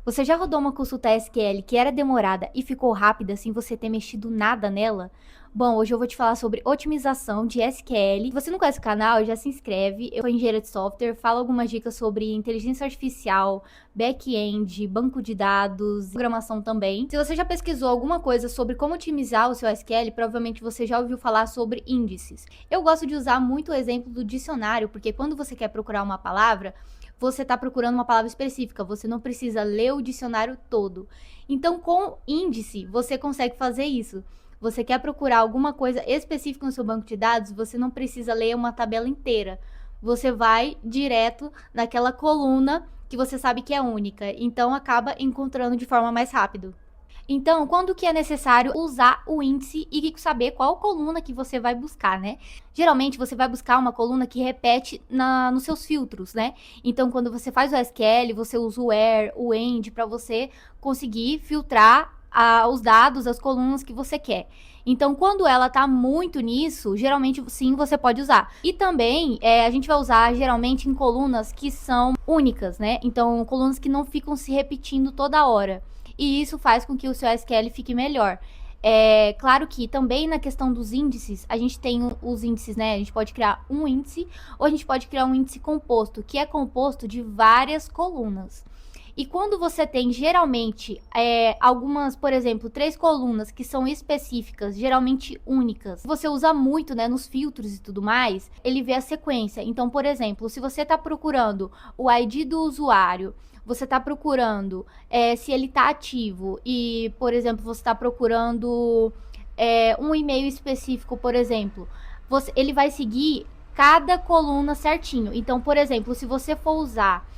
Você já rodou uma consulta SQL que era demorada e ficou rápida sem você ter mexido nada nela? Bom, hoje eu vou te falar sobre otimização de SQL. Se você não conhece o canal, já se inscreve. Eu sou engenheira de software, falo algumas dicas sobre inteligência artificial, back-end, banco de dados, programação também. Se você já pesquisou alguma coisa sobre como otimizar o seu SQL, provavelmente você já ouviu falar sobre índices. Eu gosto de usar muito o exemplo do dicionário, porque quando você quer procurar uma palavra, você está procurando uma palavra específica, você não precisa ler o dicionário todo. Então, com índice, você consegue fazer isso. Você quer procurar alguma coisa específica no seu banco de dados, você não precisa ler uma tabela inteira. Você vai direto naquela coluna que você sabe que é única, então acaba encontrando de forma mais rápida. Então, quando que é necessário usar o índice e saber qual coluna que você vai buscar, né? Geralmente, você vai buscar uma coluna que repete nos seus filtros, né? Então, quando você faz o SQL, você usa o where, o end, para você conseguir filtrar os dados, as colunas que você quer. Então, quando ela tá muito nisso, geralmente sim, você pode usar. E também, a gente vai usar geralmente em colunas que são únicas, né? Então, colunas que não ficam se repetindo toda hora. E isso faz com que o seu SQL fique melhor. É claro que também na questão dos índices, a gente tem os índices, né? A gente pode criar um índice ou a gente pode criar um índice composto, que é composto de várias colunas. E quando você tem geralmente algumas, por exemplo, 3 colunas que são específicas, geralmente únicas, você usa muito, né, nos filtros e tudo mais, ele vê a sequência. Então, por exemplo, se você está procurando o ID do usuário, você está procurando se ele está ativo e, por exemplo, você está procurando um e-mail específico, por exemplo, ele vai seguir cada coluna certinho. Então, por exemplo, se você for usar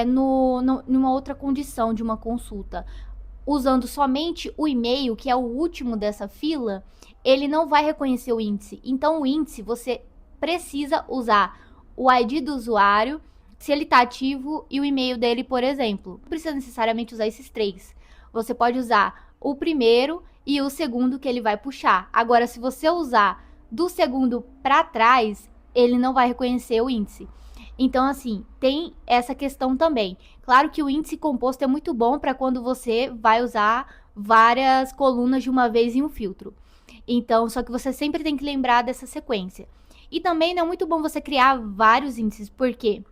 numa outra condição de uma consulta, usando somente o e-mail, que é o último dessa fila, ele não vai reconhecer o índice. Então, o índice, você precisa usar o ID do usuário, se ele está ativo, e o e-mail dele, por exemplo. Não precisa necessariamente usar esses 3. Você pode usar o primeiro e o segundo que ele vai puxar. Agora, se você usar do segundo para trás, ele não vai reconhecer o índice. Então, assim, tem essa questão também. Claro que o índice composto é muito bom para quando você vai usar várias colunas de uma vez em um filtro. Então, só que você sempre tem que lembrar dessa sequência. E também não é muito bom você criar vários índices, porque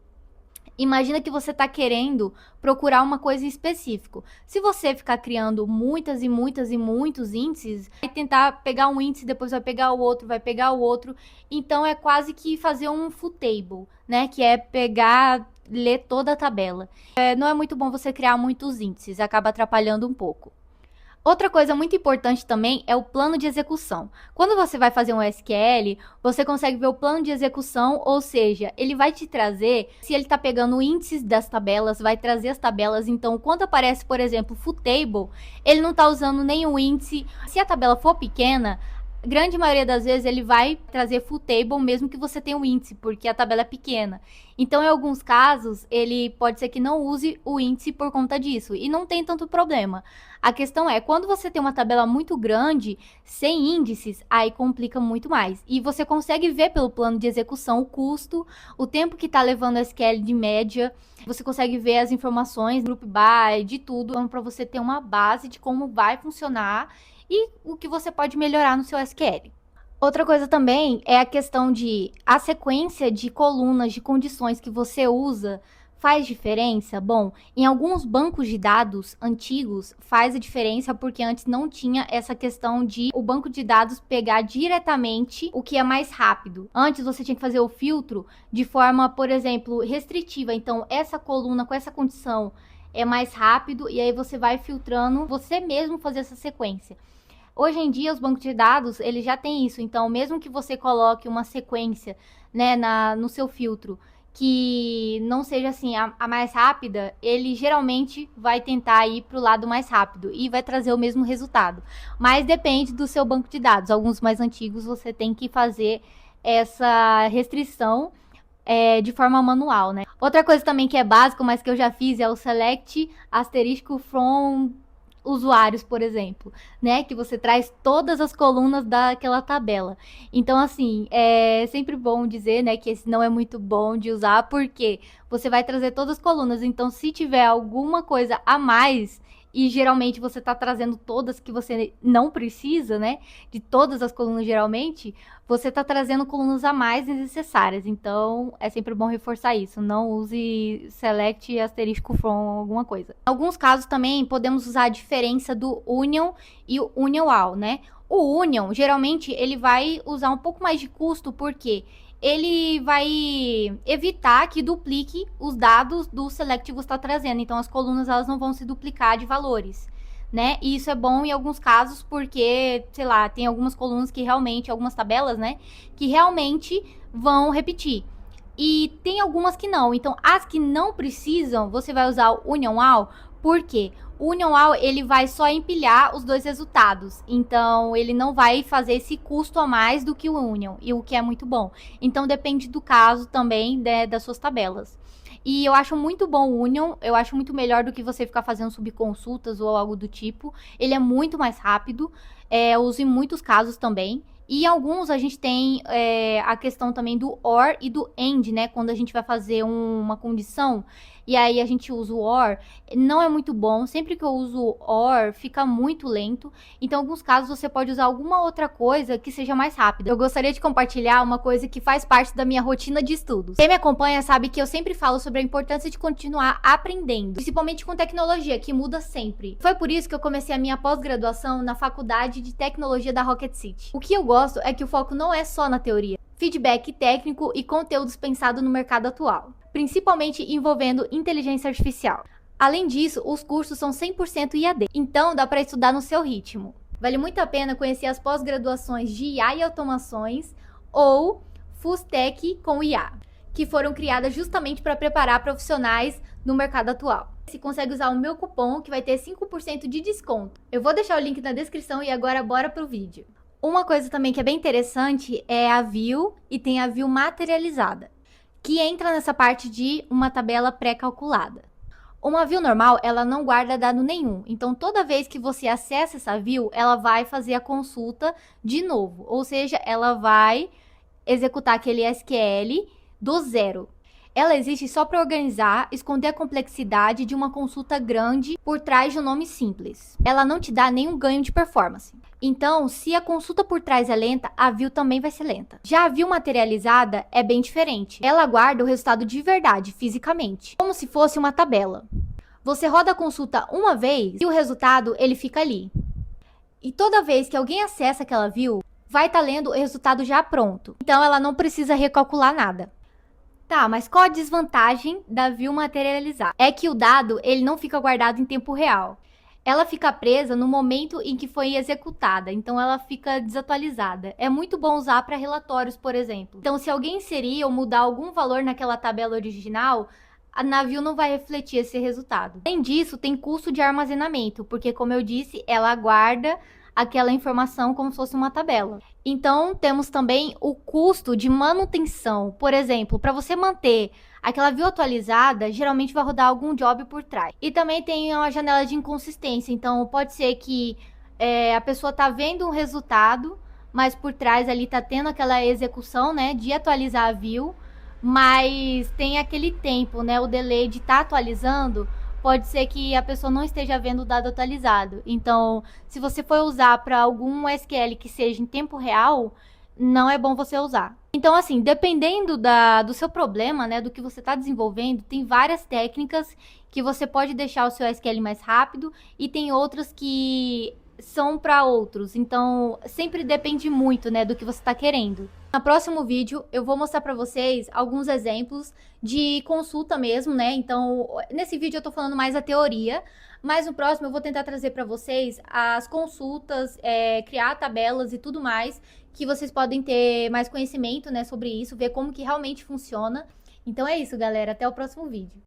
imagina que você está querendo procurar uma coisa em específico. Se você ficar criando muitas e muitas e muitos índices, vai tentar pegar um índice, depois vai pegar o outro, vai pegar o outro. Então é quase que fazer um full table, né? Que é pegar, ler toda a tabela. Não é muito bom você criar muitos índices, acaba atrapalhando um pouco. Outra coisa muito importante também é o plano de execução. Quando você vai fazer um SQL, você consegue ver o plano de execução, ou seja, ele vai te trazer, se ele está pegando índices das tabelas, vai trazer as tabelas. Então, quando aparece, por exemplo, full table, ele não está usando nenhum índice. Se a tabela for pequena, grande maioria das vezes ele vai trazer full table mesmo que você tenha um índice, porque a tabela é pequena. Então, em alguns casos, ele pode ser que não use o índice por conta disso, e não tem tanto problema. A questão é, quando você tem uma tabela muito grande, sem índices, aí complica muito mais. E você consegue ver pelo plano de execução o custo, o tempo que está levando a SQL de média, você consegue ver as informações, group by, de tudo, para você ter uma base de como vai funcionar e o que você pode melhorar no seu SQL. Outra coisa também é a questão de a sequência de colunas de condições que você usa faz diferença? Bom, em alguns bancos de dados antigos faz a diferença porque antes não tinha essa questão de o banco de dados pegar diretamente o que é mais rápido. Antes você tinha que fazer o filtro de forma, por exemplo, restritiva. Então, essa coluna com essa condição é mais rápido e aí você vai filtrando você mesmo fazer essa sequência. Hoje em dia, os bancos de dados, eles já têm isso. Então, mesmo que você coloque uma sequência, né, no seu filtro, que não seja assim a mais rápida, ele geralmente vai tentar ir para o lado mais rápido e vai trazer o mesmo resultado. Mas depende do seu banco de dados. Alguns mais antigos você tem que fazer essa restrição de forma manual, né? Outra coisa também que é básico, mas que eu já fiz, é o select asterisco from usuários, por exemplo, né? Que você traz todas as colunas daquela tabela. Então, assim, é sempre bom dizer, né, que esse não é muito bom de usar, porque você vai trazer todas as colunas. Então, se tiver alguma coisa a mais, e geralmente você tá trazendo todas que você não precisa, né? De todas as colunas, geralmente, você tá trazendo colunas a mais desnecessárias. Então, é sempre bom reforçar isso. Não use select asterisco from alguma coisa. Em alguns casos também podemos usar a diferença do union e o union all, né? O union, geralmente, ele vai usar um pouco mais de custo, porque ele vai evitar que duplique os dados do select que você está trazendo. Então, as colunas elas não vão se duplicar de valores, né? E isso é bom em alguns casos, porque, sei lá, tem algumas colunas que realmente, algumas tabelas, né, que realmente vão repetir. E tem algumas que não. Então, as que não precisam, você vai usar o union all. Por quê? O union all, ele vai só empilhar os dois resultados. Então, ele não vai fazer esse custo a mais do que o union, e o que é muito bom. Então, depende do caso também, né, das suas tabelas. E eu acho muito bom o union, eu acho muito melhor do que você ficar fazendo subconsultas ou algo do tipo. Ele é muito mais rápido, eu uso em muitos casos também. E em alguns a gente tem a questão também do OR e do AND, né? Quando a gente vai fazer uma condição e aí a gente usa o OR, não é muito bom. Sempre que eu uso OR, fica muito lento. Então, em alguns casos, você pode usar alguma outra coisa que seja mais rápida. Eu gostaria de compartilhar uma coisa que faz parte da minha rotina de estudos. Quem me acompanha sabe que eu sempre falo sobre a importância de continuar aprendendo, principalmente com tecnologia, que muda sempre. Foi por isso que eu comecei a minha pós-graduação na Faculdade de Tecnologia da Rocket City. O que eu gosto é que o foco não é só na teoria. Feedback técnico e conteúdos pensados no mercado atual, principalmente envolvendo inteligência artificial. Além disso, os cursos são 100% IAD, então dá para estudar no seu ritmo. Vale muito a pena conhecer as pós-graduações de IA e automações ou FUSTEC com IA, que foram criadas justamente para preparar profissionais no mercado atual. Você consegue usar o meu cupom que vai ter 5% de desconto. Eu vou deixar o link na descrição e agora bora pro vídeo. Uma coisa também que é bem interessante é a view e tem a view materializada, que entra nessa parte de uma tabela pré-calculada. Uma view normal, ela não guarda dado nenhum, então toda vez que você acessa essa view, ela vai fazer a consulta de novo, ou seja, ela vai executar aquele SQL do zero. Ela existe só para organizar, esconder a complexidade de uma consulta grande por trás de um nome simples. Ela não te dá nenhum ganho de performance. Então, se a consulta por trás é lenta, a view também vai ser lenta. Já a view materializada é bem diferente. Ela guarda o resultado de verdade, fisicamente, como se fosse uma tabela. Você roda a consulta uma vez e o resultado ele fica ali. E toda vez que alguém acessa aquela view, vai estar lendo o resultado já pronto. Então, ela não precisa recalcular nada. Tá, mas qual a desvantagem da view materializada? É que o dado ele não fica guardado em tempo real. Ela fica presa no momento em que foi executada, então ela fica desatualizada. É muito bom usar para relatórios, por exemplo. Então, se alguém inserir ou mudar algum valor naquela tabela original, a navio não vai refletir esse resultado. Além disso, tem custo de armazenamento, porque, como eu disse, ela guarda aquela informação como se fosse uma tabela. Então, temos também o custo de manutenção. Por exemplo, para você manter aquela view atualizada, geralmente vai rodar algum job por trás. E também tem uma janela de inconsistência. Então, pode ser que a pessoa tá vendo um resultado, mas por trás ali tá tendo aquela execução, né, de atualizar a view, mas tem aquele tempo, né, o delay de estar atualizando. Pode ser que a pessoa não esteja vendo o dado atualizado. Então, se você for usar para algum SQL que seja em tempo real, não é bom você usar. Então, assim, dependendo do seu problema, né, do que você está desenvolvendo, tem várias técnicas que você pode deixar o seu SQL mais rápido e tem outras que são para outros. Então, sempre depende muito, né, do que você está querendo. No próximo vídeo, eu vou mostrar para vocês alguns exemplos de consulta mesmo, né? Então, nesse vídeo eu tô falando mais a teoria, mas no próximo eu vou tentar trazer para vocês as consultas, criar tabelas e tudo mais, que vocês podem ter mais conhecimento, né, sobre isso, ver como que realmente funciona. Então é isso, galera. Até o próximo vídeo.